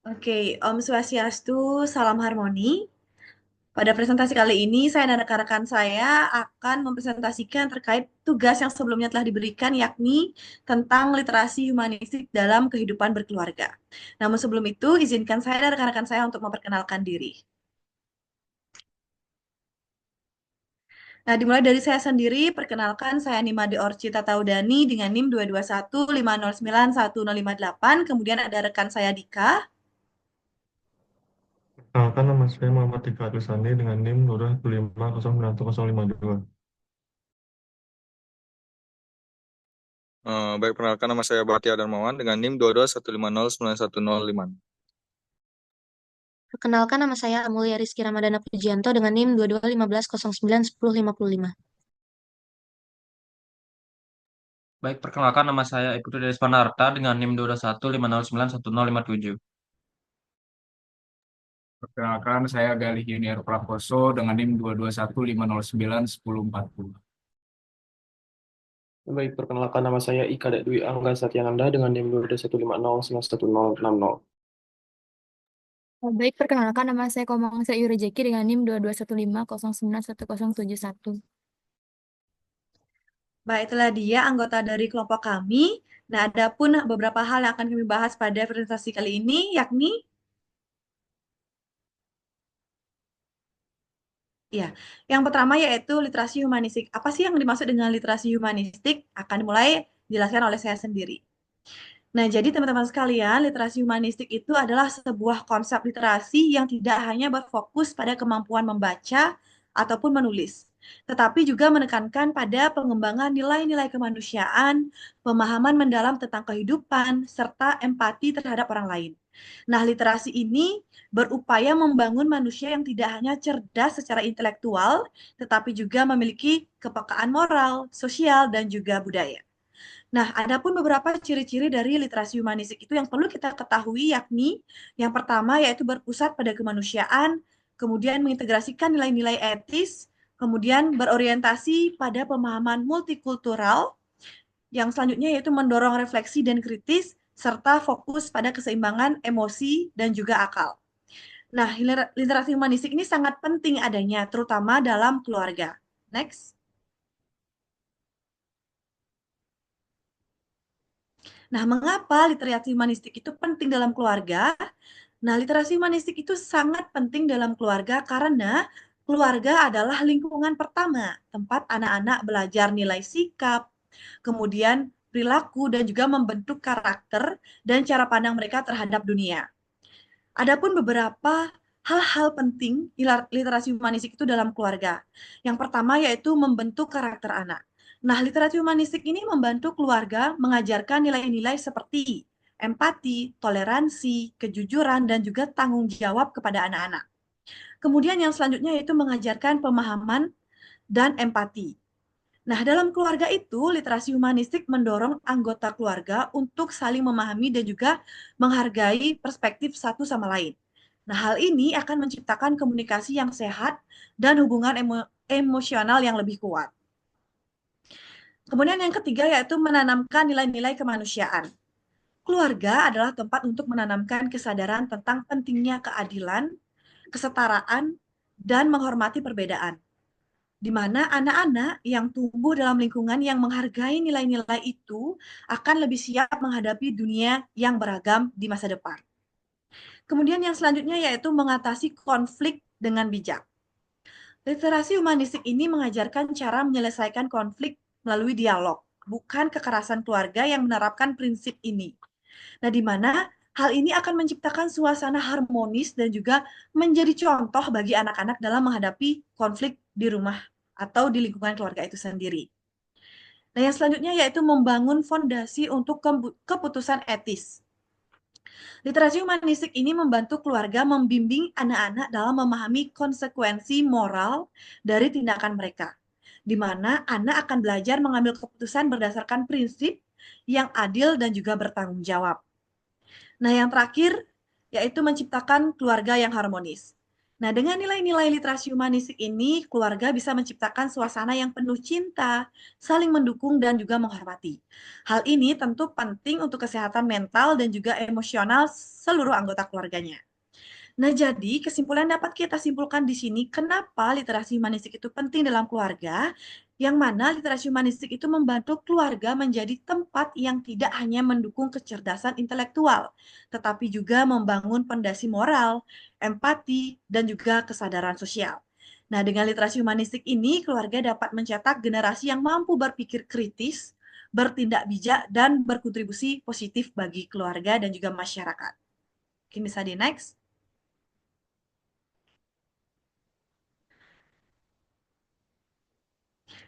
Oke, Om Swastiastu, salam harmoni. Pada presentasi kali ini, saya dan rekan-rekan saya akan mempresentasikan terkait tugas yang sebelumnya telah diberikan, yakni tentang literasi humanistik dalam kehidupan berkeluarga. Namun sebelum itu, izinkan saya dan rekan-rekan saya untuk memperkenalkan diri. Nah, dimulai dari saya sendiri, perkenalkan saya Nimade Orcita Taudani dengan NIM 221509108. Kemudian ada rekan saya Dika. Perkenalkan nama saya Muhammad Dika Agusani dengan NIM 215091052. Baik, perkenalkan nama saya Batia Darmawan dengan NIM 221509105. Perkenalkan nama saya Amelia Rizky Ramadana Pujianto dengan NIM 2215091055. Baik, perkenalkan nama saya Ikuti Dedes Panarta dengan NIM 215091057. Perkenalkan, saya Galih Junior Prakoso dengan NIM 22150911040. Baik, perkenalkan nama saya Ika Dwi Angga Satyananda dengan NIM 22150911060. Baik, perkenalkan nama saya Komang Sayu Rejeki dengan NIM 2215091071. Baik, itulah dia anggota dari kelompok kami. Nah, ada pun beberapa hal yang akan kami bahas pada presentasi kali ini, yakni ya, yang pertama yaitu literasi humanistik. Apa sih yang dimaksud dengan literasi humanistik? Akan mulai dijelaskan oleh saya sendiri. Nah, jadi teman-teman sekalian, literasi humanistik itu adalah sebuah konsep literasi yang tidak hanya berfokus pada kemampuan membaca ataupun menulis, tetapi juga menekankan pada pengembangan nilai-nilai kemanusiaan, pemahaman mendalam tentang kehidupan, serta empati terhadap orang lain. Nah, literasi ini berupaya membangun manusia yang tidak hanya cerdas secara intelektual, tetapi juga memiliki kepekaan moral, sosial, dan juga budaya. Nah, ada pun beberapa ciri-ciri dari literasi humanistik itu yang perlu kita ketahui, yakni yang pertama yaitu berpusat pada kemanusiaan, kemudian mengintegrasikan nilai-nilai etis, kemudian berorientasi pada pemahaman multikultural, yang selanjutnya yaitu mendorong refleksi dan kritis, serta fokus pada keseimbangan emosi dan juga akal. Nah, literasi humanistik ini sangat penting adanya, terutama dalam keluarga. Next. Nah, mengapa literasi humanistik itu penting dalam keluarga? Nah, literasi humanistik itu sangat penting dalam keluarga karena keluarga adalah lingkungan pertama tempat anak-anak belajar nilai sikap, kemudian perilaku, dan juga membentuk karakter dan cara pandang mereka terhadap dunia. Adapun beberapa hal-hal penting literasi humanistik itu dalam keluarga. Yang pertama yaitu membentuk karakter anak. Nah, literasi humanistik ini membantu keluarga mengajarkan nilai-nilai seperti empati, toleransi, kejujuran, dan juga tanggung jawab kepada anak-anak. Kemudian yang selanjutnya yaitu mengajarkan pemahaman dan empati. Nah, dalam keluarga itu, literasi humanistik mendorong anggota keluarga untuk saling memahami dan juga menghargai perspektif satu sama lain. Nah, hal ini akan menciptakan komunikasi yang sehat dan hubungan emosional yang lebih kuat. Kemudian yang ketiga yaitu menanamkan nilai-nilai kemanusiaan. Keluarga adalah tempat untuk menanamkan kesadaran tentang pentingnya keadilan, kesetaraan, dan menghormati perbedaan, di mana anak-anak yang tumbuh dalam lingkungan yang menghargai nilai-nilai itu akan lebih siap menghadapi dunia yang beragam di masa depan. Kemudian yang selanjutnya yaitu mengatasi konflik dengan bijak. Literasi humanistik ini mengajarkan cara menyelesaikan konflik melalui dialog, bukan kekerasan keluarga yang menerapkan prinsip ini. Nah, di mana hal ini akan menciptakan suasana harmonis dan juga menjadi contoh bagi anak-anak dalam menghadapi konflik di rumah atau di lingkungan keluarga itu sendiri. Nah, yang selanjutnya yaitu membangun fondasi untuk keputusan etis. Literasi humanistik ini membantu keluarga membimbing anak-anak dalam memahami konsekuensi moral dari tindakan mereka, di mana anak akan belajar mengambil keputusan berdasarkan prinsip yang adil dan juga bertanggung jawab. Nah, yang terakhir yaitu menciptakan keluarga yang harmonis. Nah, dengan nilai-nilai literasi humanistik ini, keluarga bisa menciptakan suasana yang penuh cinta, saling mendukung, dan juga menghormati. Hal ini tentu penting untuk kesehatan mental dan juga emosional seluruh anggota keluarganya. Nah, jadi kesimpulan dapat kita simpulkan di sini kenapa literasi humanistik itu penting dalam keluarga, yang mana literasi humanistik itu membantu keluarga menjadi tempat yang tidak hanya mendukung kecerdasan intelektual, tetapi juga membangun pondasi moral, empati, dan juga kesadaran sosial. Nah, dengan literasi humanistik ini, keluarga dapat mencetak generasi yang mampu berpikir kritis, bertindak bijak, dan berkontribusi positif bagi keluarga dan juga masyarakat. Mungkin bisa di next.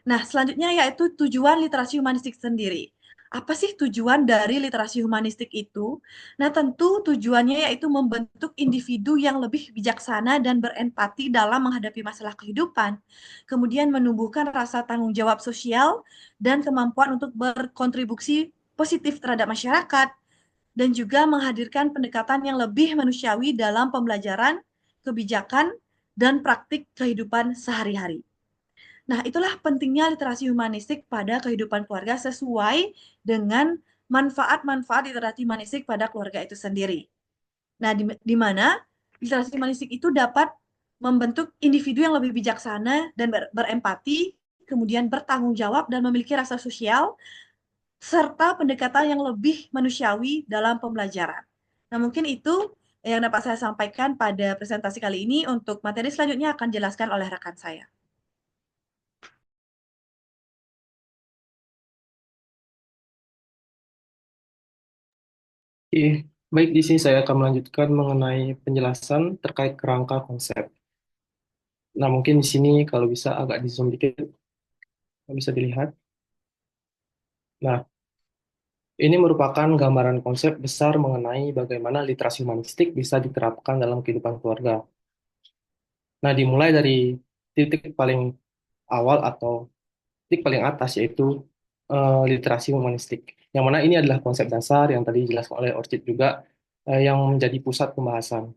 Nah, selanjutnya yaitu tujuan literasi humanistik sendiri. Apa sih tujuan dari literasi humanistik itu? Nah, tentu tujuannya yaitu membentuk individu yang lebih bijaksana dan berempati dalam menghadapi masalah kehidupan, kemudian menumbuhkan rasa tanggung jawab sosial dan kemampuan untuk berkontribusi positif terhadap masyarakat, dan juga menghadirkan pendekatan yang lebih manusiawi dalam pembelajaran, kebijakan, dan praktik kehidupan sehari-hari. Nah, itulah pentingnya literasi humanistik pada kehidupan keluarga sesuai dengan manfaat-manfaat literasi humanistik pada keluarga itu sendiri. Nah, di mana literasi humanistik itu dapat membentuk individu yang lebih bijaksana dan berempati, kemudian bertanggung jawab dan memiliki rasa sosial, serta pendekatan yang lebih manusiawi dalam pembelajaran. Nah, mungkin itu yang dapat saya sampaikan pada presentasi kali ini. Untuk materi selanjutnya akan dijelaskan oleh rekan saya. Oke, baik di sini saya akan melanjutkan mengenai penjelasan terkait kerangka konsep. Nah, mungkin di sini kalau bisa agak di zoom dikit, bisa dilihat. Nah, ini merupakan gambaran konsep besar mengenai bagaimana literasi humanistik bisa diterapkan dalam kehidupan keluarga. Nah, dimulai dari titik paling awal atau titik paling atas, yaitu literasi humanistik. Yang mana ini adalah konsep dasar yang tadi dijelaskan oleh Orchid juga, yang menjadi pusat pembahasan.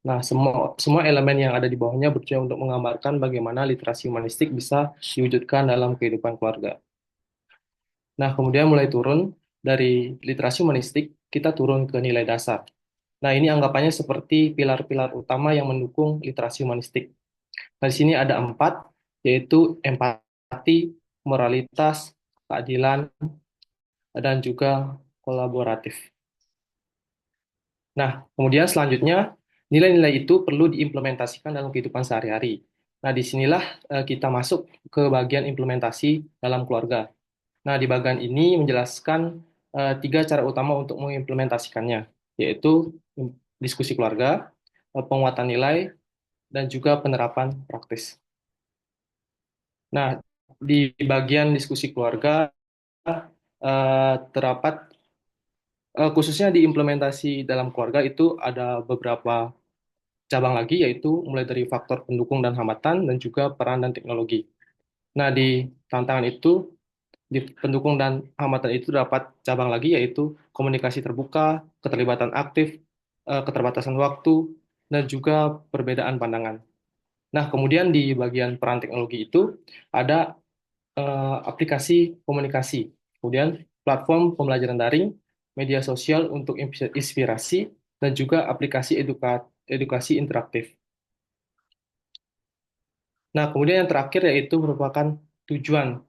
Nah, semua elemen yang ada di bawahnya bertujuan untuk menggambarkan bagaimana literasi humanistik bisa diwujudkan dalam kehidupan keluarga. Nah, kemudian mulai turun dari literasi humanistik, kita turun ke nilai dasar. Nah, ini anggapannya seperti pilar-pilar utama yang mendukung literasi humanistik. Nah, di sini ada 4, yaitu empati, moralitas, keadilan, dan juga kolaboratif. Nah, kemudian selanjutnya, nilai-nilai itu perlu diimplementasikan dalam kehidupan sehari-hari. Nah, disinilah kita masuk ke bagian implementasi dalam keluarga. Nah, di bagian ini menjelaskan 3 cara utama untuk mengimplementasikannya, yaitu diskusi keluarga, penguatan nilai, dan juga penerapan praktis. Nah, di bagian diskusi keluarga terdapat khususnya di implementasi dalam keluarga itu ada beberapa cabang lagi, yaitu mulai dari faktor pendukung dan hambatan dan juga peran dan teknologi. Nah, di tantangan itu, di pendukung dan hambatan itu dapat cabang lagi, yaitu komunikasi terbuka, keterlibatan aktif, keterbatasan waktu, dan juga perbedaan pandangan. Nah, kemudian di bagian peran teknologi itu ada aplikasi komunikasi, kemudian platform pembelajaran daring, media sosial untuk inspirasi, dan juga aplikasi edukasi interaktif. Nah, kemudian yang terakhir yaitu merupakan tujuan,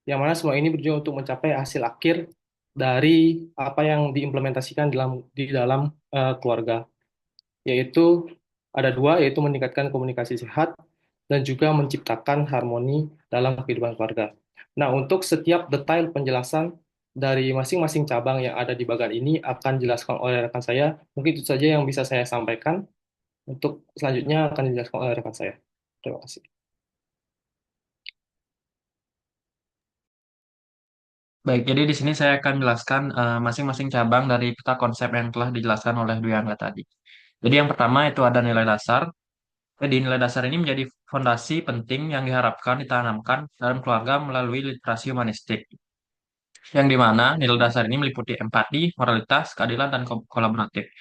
yang mana semua ini bertujuan untuk mencapai hasil akhir dari apa yang diimplementasikan di dalam keluarga, yaitu ada 2, yaitu meningkatkan komunikasi sehat dan juga menciptakan harmoni dalam kehidupan keluarga. Nah, untuk setiap detail penjelasan dari masing-masing cabang yang ada di bagian ini akan dijelaskan oleh rekan saya. Mungkin itu saja yang bisa saya sampaikan. Untuk selanjutnya akan dijelaskan oleh rekan saya. Terima kasih. Baik, jadi di sini saya akan jelaskan masing-masing cabang dari peta konsep yang telah dijelaskan oleh Dwi Angga tadi. Jadi yang pertama itu ada nilai dasar. Jadi nilai dasar ini menjadi fondasi penting yang diharapkan ditanamkan dalam keluarga melalui literasi humanistik. Yang dimana nilai dasar ini meliputi empati, moralitas, keadilan, dan kolaboratif.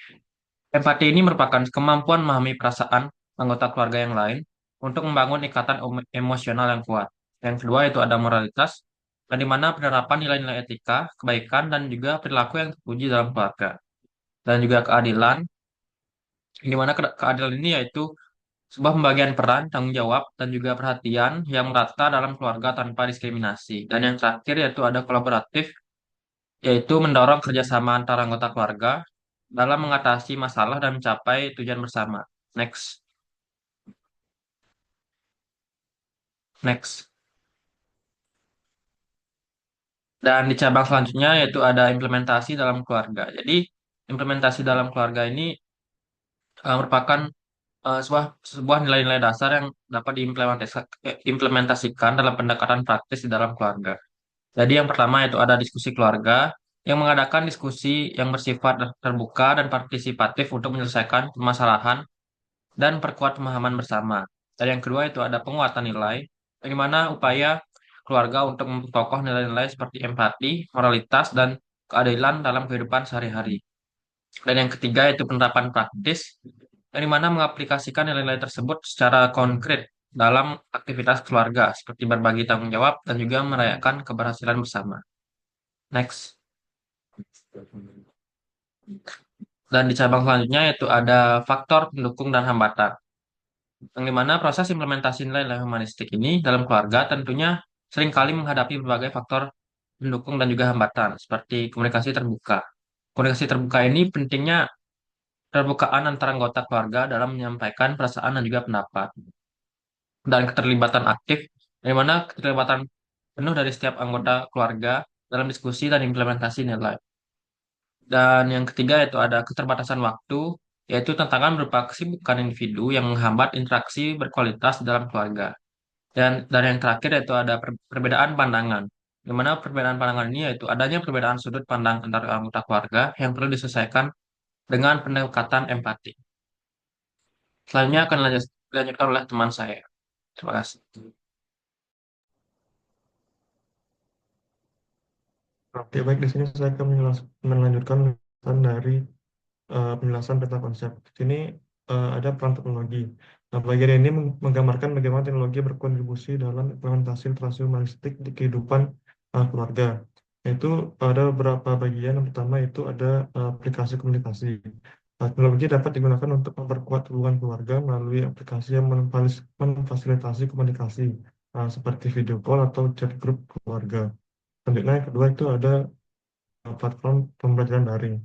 Empati ini merupakan kemampuan memahami perasaan, anggota keluarga yang lain untuk membangun ikatan emosional yang kuat. Yang kedua itu ada moralitas, dan di mana penerapan nilai-nilai etika, kebaikan, dan juga perilaku yang terpuji dalam keluarga. Dan juga keadilan, di mana keadilan ini yaitu sebuah pembagian peran, tanggung jawab, dan juga perhatian yang merata dalam keluarga tanpa diskriminasi. Dan yang terakhir yaitu ada kolaboratif, yaitu mendorong kerjasama antara anggota keluarga dalam mengatasi masalah dan mencapai tujuan bersama. Next. Next. Dan di cabang selanjutnya yaitu ada implementasi dalam keluarga. Jadi, implementasi dalam keluarga ini merupakan sebuah nilai-nilai dasar yang dapat diimplementasikan dalam pendekatan praktis di dalam keluarga. Jadi yang pertama itu ada diskusi keluarga yang mengadakan diskusi yang bersifat terbuka dan partisipatif untuk menyelesaikan permasalahan dan perkuat pemahaman bersama. Dan yang kedua itu ada penguatan nilai, di mana upaya keluarga untuk memperkokoh nilai-nilai seperti empati, moralitas, dan keadilan dalam kehidupan sehari-hari. Dan yang ketiga itu penerapan praktis, yang dimana mengaplikasikan nilai-nilai tersebut secara konkret dalam aktivitas keluarga, seperti berbagi tanggung jawab dan juga merayakan keberhasilan bersama. Next. Dan di cabang selanjutnya yaitu ada faktor pendukung dan hambatan. Yang dimana proses implementasi nilai-nilai humanistik ini dalam keluarga tentunya seringkali menghadapi berbagai faktor pendukung dan juga hambatan, seperti komunikasi terbuka. Komunikasi terbuka ini pentingnya keterbukaan antara anggota keluarga dalam menyampaikan perasaan dan juga pendapat. Dan keterlibatan aktif, di mana keterlibatan penuh dari setiap anggota keluarga dalam diskusi dan implementasi nilai. Dan yang ketiga itu ada keterbatasan waktu, yaitu tantangan berupa kesibukan individu yang menghambat interaksi berkualitas dalam keluarga. Dan yang terakhir yaitu ada perbedaan pandangan, di mana perbedaan pandangan ini yaitu adanya perbedaan sudut pandang antara anggota keluarga yang perlu diselesaikan dengan pendekatan empati. Selanjutnya akan dilanjutkan oleh teman saya. Terima kasih. Oke, baik, di sini saya akan melanjutkan penjelasan dari penjelasan peta konsep. Di sini ada peran teknologi. Nah, bagian ini menggambarkan bagaimana teknologi berkontribusi dalam implementasi literasi humanistik di kehidupan keluarga. Yaitu ada beberapa bagian. Yang pertama itu ada aplikasi komunikasi. Teknologi dapat digunakan untuk memperkuat hubungan keluarga melalui aplikasi yang memfasilitasi komunikasi, seperti video call atau chat grup keluarga. Selanjutnya yang kedua itu ada platform pembelajaran daring.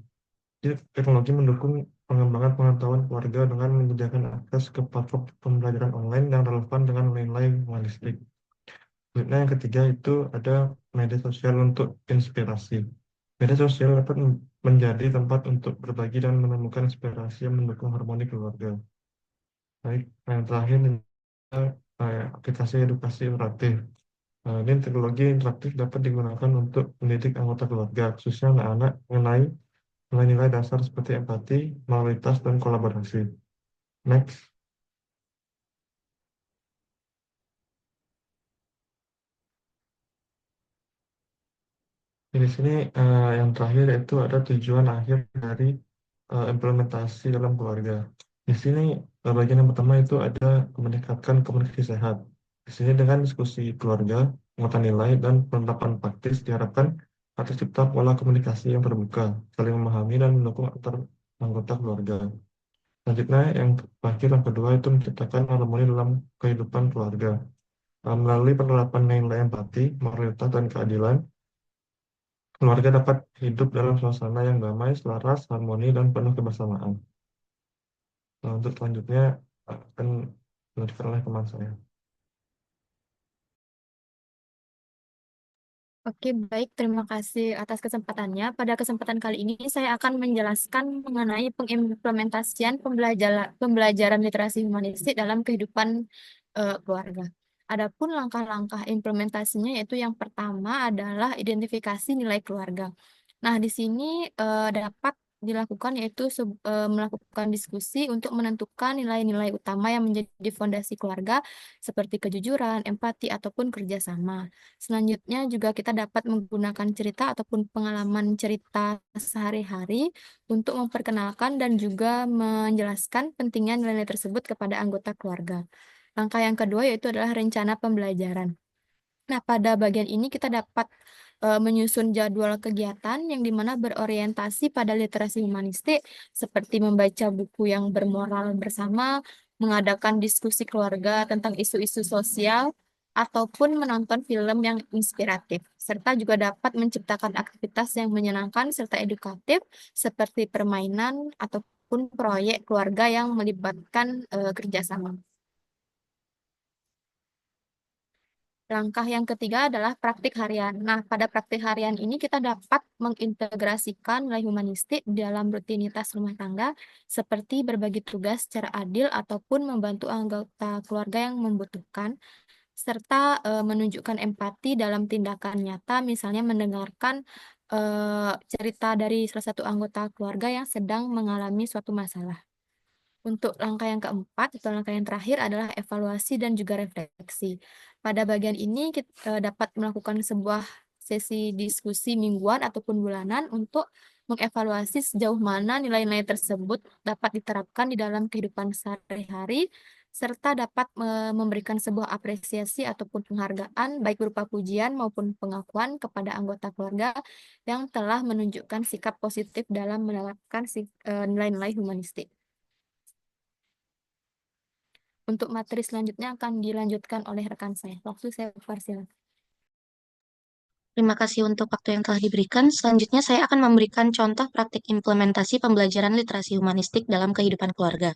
Jadi, teknologi mendukung pengembangan pengetahuan keluarga dengan menyediakan akses ke platform pembelajaran online yang relevan dengan nilai humanistik. Selanjutnya yang ketiga itu ada media sosial untuk inspirasi. Media sosial dapat menjadi tempat untuk berbagi dan menemukan inspirasi yang mendukung harmoni keluarga. Baik, yang terakhir aplikasi edukasi interaktif. Ini teknologi interaktif dapat digunakan untuk mendidik anggota keluarga, khususnya anak-anak, mengenai nilai-nilai dasar seperti empati, moralitas, dan kolaborasi. Next. Di sini yang terakhir yaitu ada tujuan akhir dari implementasi dalam keluarga. Di sini bagian yang pertama itu ada meningkatkan komunikasi sehat. Di sini dengan diskusi keluarga, penguatan nilai, dan penerapan praktis diharapkan akan tercipta pola komunikasi yang terbuka, saling memahami dan mendukung antar anggota keluarga. Selanjutnya yang terakhir yang kedua itu menciptakan harmoni dalam kehidupan keluarga. Melalui penerapan nilai empati, moralitas, dan keadilan, keluarga dapat hidup dalam suasana yang damai, selaras, harmoni, dan penuh kebersamaan. Nah, untuk selanjutnya akan dilanjutkan oleh teman saya. Oke, baik. Terima kasih atas kesempatannya. Pada kesempatan kali ini, saya akan menjelaskan mengenai pengimplementasian pembelajaran literasi humanistik dalam kehidupan keluarga. Adapun langkah-langkah implementasinya, yaitu yang pertama adalah identifikasi nilai keluarga. Nah, di sini dapat dilakukan yaitu melakukan diskusi untuk menentukan nilai-nilai utama yang menjadi fondasi keluarga seperti kejujuran, empati, ataupun kerjasama. Selanjutnya juga kita dapat menggunakan cerita ataupun pengalaman cerita sehari-hari untuk memperkenalkan dan juga menjelaskan pentingnya nilai-nilai tersebut kepada anggota keluarga. Langkah yang kedua yaitu adalah rencana pembelajaran. Nah, pada bagian ini kita dapat menyusun jadwal kegiatan yang dimana berorientasi pada literasi humanistik, seperti membaca buku yang bermoral bersama, mengadakan diskusi keluarga tentang isu-isu sosial, ataupun menonton film yang inspiratif, serta juga dapat menciptakan aktivitas yang menyenangkan serta edukatif, seperti permainan ataupun proyek keluarga yang melibatkan kerjasama. Langkah yang ketiga adalah praktik harian. Nah, pada praktik harian ini kita dapat mengintegrasikan nilai humanistik dalam rutinitas rumah tangga, seperti berbagi tugas secara adil ataupun membantu anggota keluarga yang membutuhkan, serta menunjukkan empati dalam tindakan nyata, misalnya mendengarkan cerita dari salah satu anggota keluarga yang sedang mengalami suatu masalah. Untuk langkah yang keempat atau langkah yang terakhir adalah evaluasi dan juga refleksi. Pada bagian ini kita dapat melakukan sebuah sesi diskusi mingguan ataupun bulanan untuk mengevaluasi sejauh mana nilai-nilai tersebut dapat diterapkan di dalam kehidupan sehari-hari, serta dapat memberikan sebuah apresiasi ataupun penghargaan baik berupa pujian maupun pengakuan kepada anggota keluarga yang telah menunjukkan sikap positif dalam menerapkan nilai-nilai humanistik. Untuk materi selanjutnya akan dilanjutkan oleh rekan saya. Waktu saya persilakan. Terima kasih untuk waktu yang telah diberikan. Selanjutnya saya akan memberikan contoh praktik implementasi pembelajaran literasi humanistik dalam kehidupan keluarga.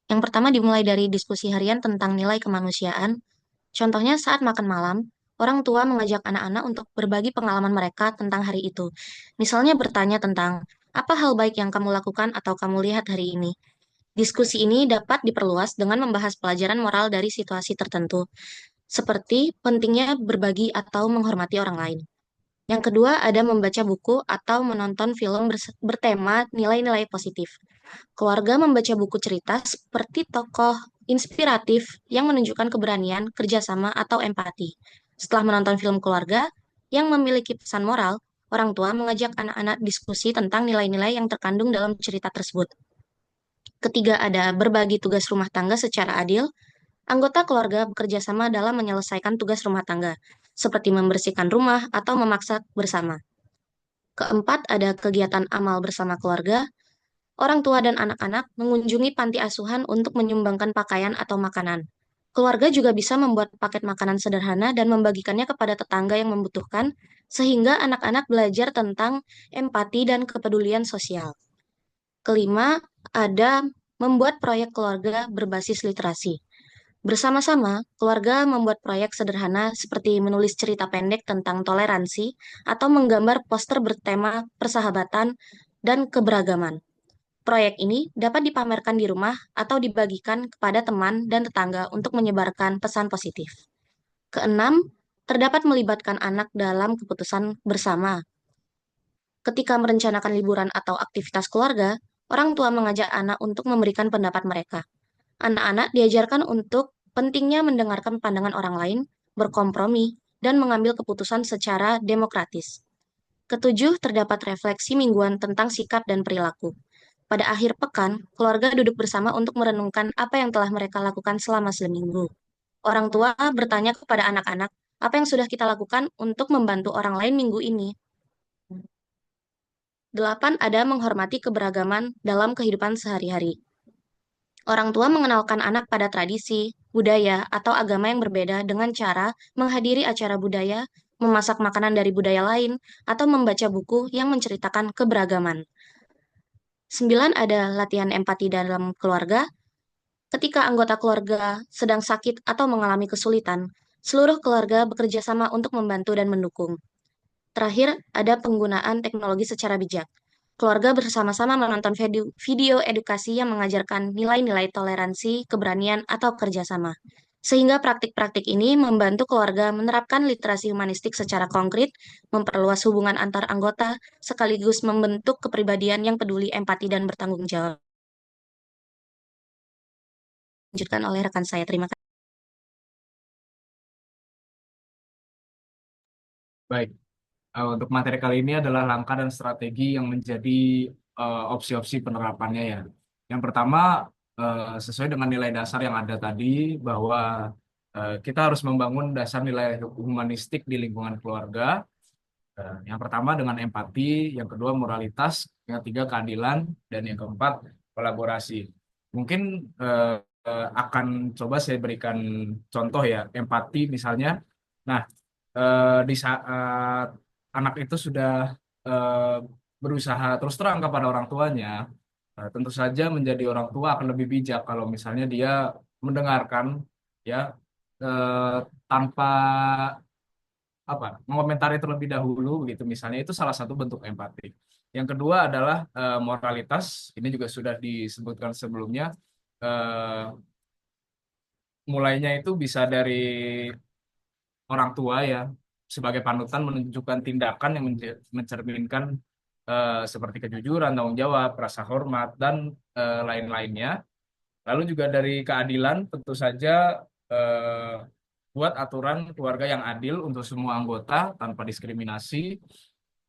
Yang pertama dimulai dari diskusi harian tentang nilai kemanusiaan. Contohnya saat makan malam, orang tua mengajak anak-anak untuk berbagi pengalaman mereka tentang hari itu. Misalnya bertanya tentang, apa hal baik yang kamu lakukan atau kamu lihat hari ini? Diskusi ini dapat diperluas dengan membahas pelajaran moral dari situasi tertentu, seperti pentingnya berbagi atau menghormati orang lain. Yang kedua, ada membaca buku atau menonton film bertema nilai-nilai positif. Keluarga membaca buku cerita seperti tokoh inspiratif yang menunjukkan keberanian, kerjasama, atau empati. Setelah menonton film keluarga yang memiliki pesan moral, orang tua mengajak anak-anak diskusi tentang nilai-nilai yang terkandung dalam cerita tersebut. Ketiga, ada berbagi tugas rumah tangga secara adil. Anggota keluarga bekerja sama dalam menyelesaikan tugas rumah tangga, seperti membersihkan rumah atau memasak bersama. Keempat, ada kegiatan amal bersama keluarga. Orang tua dan anak-anak mengunjungi panti asuhan untuk menyumbangkan pakaian atau makanan. Keluarga juga bisa membuat paket makanan sederhana dan membagikannya kepada tetangga yang membutuhkan, sehingga anak-anak belajar tentang empati dan kepedulian sosial. Kelima, ada membuat proyek keluarga berbasis literasi. Bersama-sama, keluarga membuat proyek sederhana seperti menulis cerita pendek tentang toleransi atau menggambar poster bertema persahabatan dan keberagaman. Proyek ini dapat dipamerkan di rumah atau dibagikan kepada teman dan tetangga untuk menyebarkan pesan positif. Keenam, terdapat melibatkan anak dalam keputusan bersama. Ketika merencanakan liburan atau aktivitas keluarga, orang tua mengajak anak untuk memberikan pendapat mereka. Anak-anak diajarkan untuk pentingnya mendengarkan pandangan orang lain, berkompromi, dan mengambil keputusan secara demokratis. Ketujuh, terdapat refleksi mingguan tentang sikap dan perilaku. Pada akhir pekan, keluarga duduk bersama untuk merenungkan apa yang telah mereka lakukan selama seminggu. Orang tua bertanya kepada anak-anak, apa yang sudah kita lakukan untuk membantu orang lain minggu ini? 8, ada menghormati keberagaman dalam kehidupan sehari-hari. Orang tua mengenalkan anak pada tradisi, budaya, atau agama yang berbeda dengan cara menghadiri acara budaya, memasak makanan dari budaya lain, atau membaca buku yang menceritakan keberagaman. 9, ada latihan empati dalam keluarga. Ketika anggota keluarga sedang sakit atau mengalami kesulitan, seluruh keluarga bekerja sama untuk membantu dan mendukung. Terakhir, ada penggunaan teknologi secara bijak. Keluarga bersama-sama menonton video edukasi yang mengajarkan nilai-nilai toleransi, keberanian, atau kerjasama. Sehingga praktik-praktik ini membantu keluarga menerapkan literasi humanistik secara konkret, memperluas hubungan antar anggota, sekaligus membentuk kepribadian yang peduli, empati, dan bertanggung jawab. Lanjutkan oleh rekan saya. Terima kasih. Baik, untuk materi kali ini adalah langkah dan strategi yang menjadi opsi-opsi penerapannya ya. Yang pertama, sesuai dengan nilai dasar yang ada tadi, bahwa kita harus membangun dasar nilai humanistik di lingkungan keluarga. Yang pertama dengan empati, yang kedua moralitas, yang ketiga keadilan, dan yang keempat kolaborasi. Mungkin akan coba saya berikan contoh ya, empati misalnya. Nah, di saat anak itu sudah eh, berusaha terus terang kepada orang tuanya, tentu saja menjadi orang tua akan lebih bijak kalau misalnya dia mendengarkan ya, eh, tanpa mengomentari terlebih dahulu gitu misalnya, itu salah satu bentuk empati. Yang kedua adalah moralitas. Ini juga sudah disebutkan sebelumnya. Eh, Mulainya itu bisa dari orang tua ya, sebagai panutan menunjukkan tindakan yang mencerminkan seperti kejujuran, tanggung jawab, rasa hormat, dan lain-lainnya. Lalu juga dari keadilan, tentu saja eh, buat aturan keluarga yang adil untuk semua anggota tanpa diskriminasi.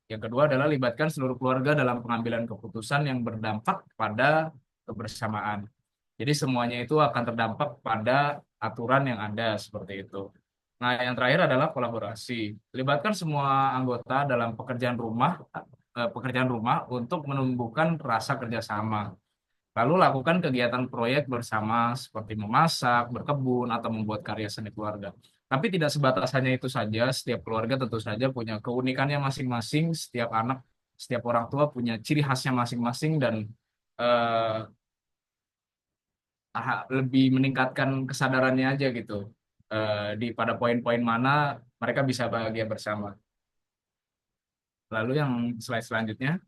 Yang kedua adalah libatkan seluruh keluarga dalam pengambilan keputusan yang berdampak pada kebersamaan. Jadi semuanya itu akan terdampak pada aturan yang ada seperti itu. Nah, yang terakhir adalah kolaborasi. Libatkan semua anggota dalam pekerjaan rumah untuk menumbuhkan rasa kerjasama. Lalu lakukan kegiatan proyek bersama seperti memasak, berkebun, atau membuat karya seni keluarga. Tapi tidak sebatas hanya itu saja, setiap keluarga tentu saja punya keunikannya masing-masing, setiap anak, setiap orang tua punya ciri khasnya masing-masing, dan eh, lebih meningkatkan kesadarannya aja gitu. Di pada poin-poin mana mereka bisa bahagia bersama. Lalu yang slide selanjutnya.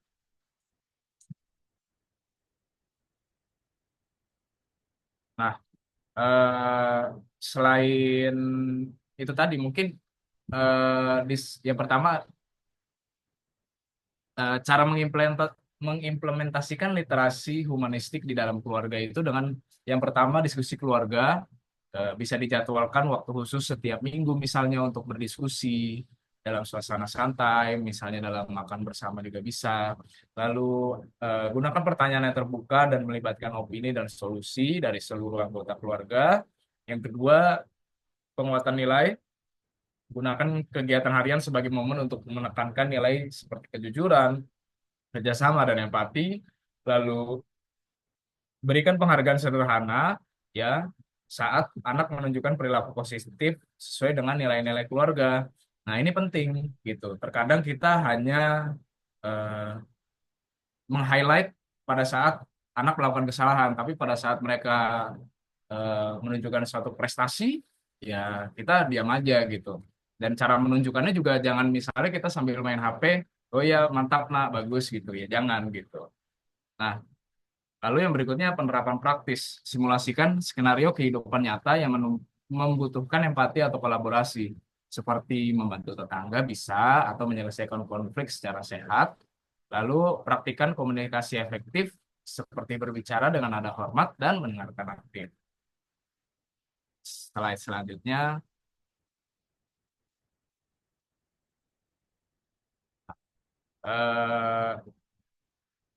Nah, eh, selain itu tadi mungkin yang pertama, cara mengimplementasikan literasi humanistik di dalam keluarga itu dengan yang pertama diskusi keluarga. Bisa dijadwalkan waktu khusus setiap minggu misalnya untuk berdiskusi dalam suasana santai, misalnya dalam makan bersama juga bisa. Lalu gunakan pertanyaan yang terbuka dan melibatkan opini dan solusi dari seluruh anggota keluarga. Yang kedua, penguatan nilai. Gunakan kegiatan harian sebagai momen untuk menekankan nilai seperti kejujuran, kerjasama, dan empati. Lalu berikan penghargaan sederhana ya saat anak menunjukkan perilaku positif sesuai dengan nilai-nilai keluarga. Nah, ini penting gitu. Terkadang kita hanya eh, meng-highlight pada saat anak melakukan kesalahan, tapi pada saat mereka menunjukkan suatu prestasi, ya kita diam aja gitu. Dan cara menunjukkannya juga jangan misalnya kita sambil main HP, oh ya mantap nak, bagus gitu ya, jangan gitu. Nah, lalu yang berikutnya penerapan praktis. Simulasikan skenario kehidupan nyata yang membutuhkan empati atau kolaborasi. Seperti membantu tetangga bisa, atau menyelesaikan konflik secara sehat. Lalu praktikan komunikasi efektif seperti berbicara dengan nada hormat dan mendengarkan aktif. Slide selanjutnya. Eh,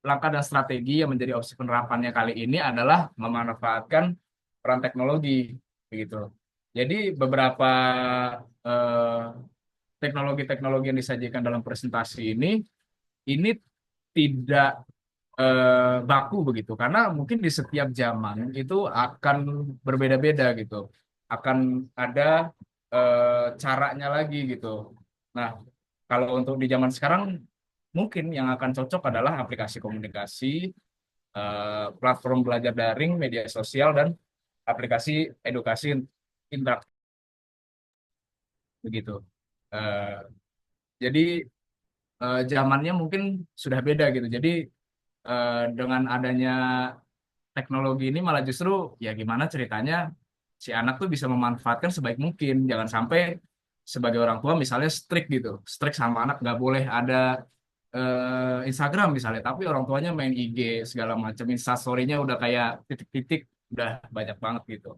Langkah dan strategi yang menjadi opsi penerapannya kali ini adalah memanfaatkan peran teknologi, begitu. Jadi beberapa eh, teknologi-teknologi yang disajikan dalam presentasi ini tidak baku begitu, karena mungkin di setiap zaman itu akan berbeda-beda gitu, akan ada caranya lagi gitu. Nah, kalau untuk di zaman sekarang mungkin yang akan cocok adalah aplikasi komunikasi, platform belajar daring, media sosial, dan aplikasi edukasi interaktif begitu. Eh, jadi zamannya mungkin sudah beda gitu. Jadi dengan adanya teknologi ini malah justru ya gimana ceritanya si anak tuh bisa memanfaatkan sebaik mungkin. Jangan sampai sebagai orang tua misalnya strict gitu, strict sama anak nggak boleh ada Instagram misalnya, tapi orang tuanya main IG segala macam, Instastory-nya udah kayak titik-titik, udah banyak banget gitu.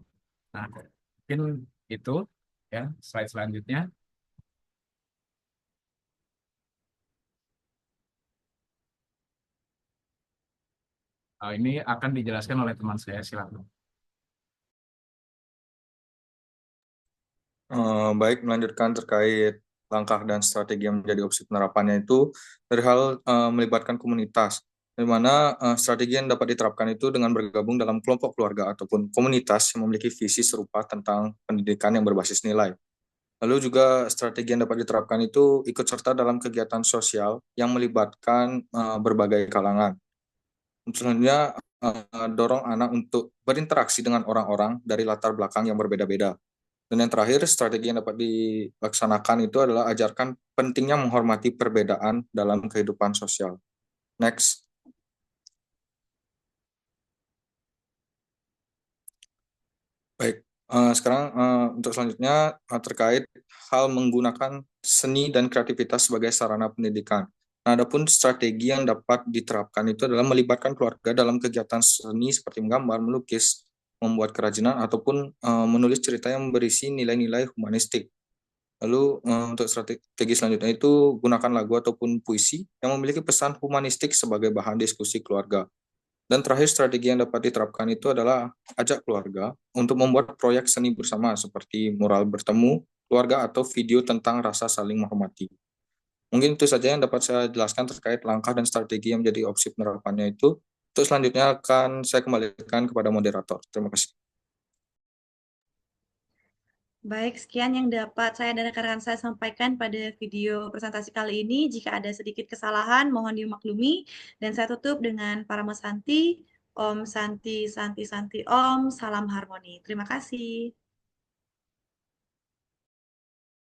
Nah, mungkin itu ya slide selanjutnya. Ini akan dijelaskan oleh teman saya, silakan. Baik, melanjutkan terkait langkah dan strategi yang menjadi opsi penerapannya itu dari hal melibatkan komunitas, di mana strategi yang dapat diterapkan itu dengan bergabung dalam kelompok keluarga ataupun komunitas yang memiliki visi serupa tentang pendidikan yang berbasis nilai. Lalu juga strategi yang dapat diterapkan itu ikut serta dalam kegiatan sosial yang melibatkan berbagai kalangan. Selanjutnya, dorong anak untuk berinteraksi dengan orang-orang dari latar belakang yang berbeda-beda. Dan yang terakhir, strategi yang dapat dilaksanakan itu adalah ajarkan pentingnya menghormati perbedaan dalam kehidupan sosial. Next. Baik, sekarang untuk selanjutnya terkait hal menggunakan seni dan kreativitas sebagai sarana pendidikan. Nah, adapun strategi yang dapat diterapkan itu adalah melibatkan keluarga dalam kegiatan seni seperti menggambar, melukis, membuat kerajinan, ataupun menulis cerita yang berisi nilai-nilai humanistik. Lalu untuk strategi selanjutnya itu gunakan lagu ataupun puisi yang memiliki pesan humanistik sebagai bahan diskusi keluarga. Dan terakhir strategi yang dapat diterapkan itu adalah ajak keluarga untuk membuat proyek seni bersama seperti mural bertemu keluarga atau video tentang rasa saling menghormati. Mungkin itu saja yang dapat saya jelaskan terkait langkah dan strategi yang menjadi opsi penerapannya itu. Untuk selanjutnya akan saya kembalikan kepada moderator. Terima kasih. Baik, sekian yang dapat saya dan rekan-rekan saya sampaikan pada video presentasi kali ini. Jika ada sedikit kesalahan, mohon dimaklumi. Dan saya tutup dengan Parama Santi, Om Santi, Santi, Santi, Om, salam harmoni. Terima kasih.